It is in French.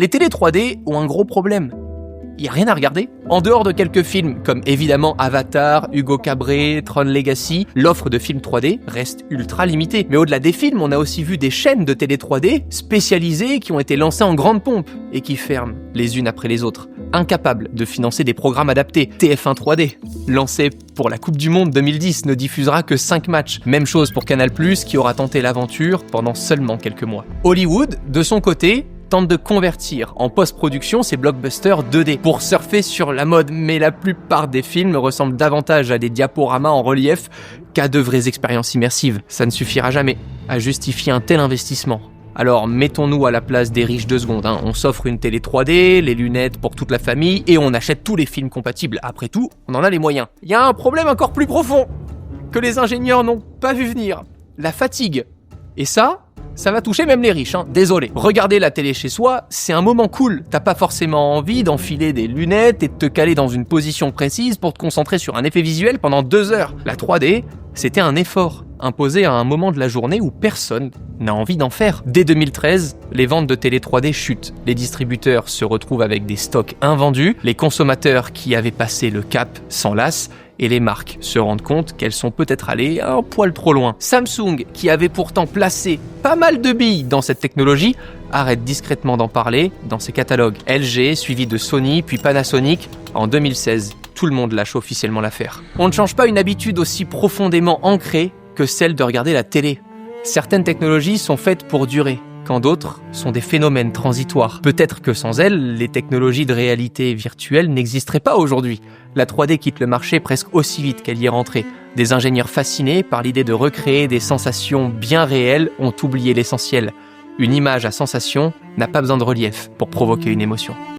Les télés 3D ont un gros problème. Il n'y a rien à regarder. En dehors de quelques films, comme évidemment Avatar, Hugo Cabret, Tron Legacy, l'offre de films 3D reste ultra limitée. Mais au-delà des films, on a aussi vu des chaînes de télé 3D spécialisées qui ont été lancées en grande pompe et qui ferment les unes après les autres. Incapables de financer des programmes adaptés. TF1 3D, lancé pour la Coupe du Monde 2010, ne diffusera que 5 matchs. Même chose pour Canal+, qui aura tenté l'aventure pendant seulement quelques mois. Hollywood, de son côté, tente de convertir en post-production ces blockbusters 2D pour surfer sur la mode, mais la plupart des films ressemblent davantage à des diaporamas en relief qu'à de vraies expériences immersives. Ça ne suffira jamais à justifier un tel investissement. Alors mettons-nous à la place des riches 2 secondes. On s'offre une télé 3D, les lunettes pour toute la famille et on achète tous les films compatibles. Après tout, on en a les moyens. Il y a un problème encore plus profond que les ingénieurs n'ont pas vu venir. La fatigue. Et ça va toucher même les riches, désolé. Regarder la télé chez soi, c'est un moment cool. T'as pas forcément envie d'enfiler des lunettes et de te caler dans une position précise pour te concentrer sur un effet visuel pendant 2 heures. La 3D, c'était un effort imposé à un moment de la journée où personne n'a envie d'en faire. Dès 2013, les ventes de télé 3D chutent. Les distributeurs se retrouvent avec des stocks invendus, les consommateurs qui avaient passé le cap s'enlacent, et les marques se rendent compte qu'elles sont peut-être allées un poil trop loin. Samsung, qui avait pourtant placé pas mal de billes dans cette technologie, arrête discrètement d'en parler dans ses catalogues. LG, suivi de Sony, puis Panasonic, en 2016. Tout le monde lâche officiellement l'affaire. On ne change pas une habitude aussi profondément ancrée que celle de regarder la télé. Certaines technologies sont faites pour durer, quand d'autres sont des phénomènes transitoires. Peut-être que sans elles, les technologies de réalité virtuelle n'existeraient pas aujourd'hui. La 3D quitte le marché presque aussi vite qu'elle y est rentrée. Des ingénieurs fascinés par l'idée de recréer des sensations bien réelles ont oublié l'essentiel. Une image à sensation n'a pas besoin de relief pour provoquer une émotion.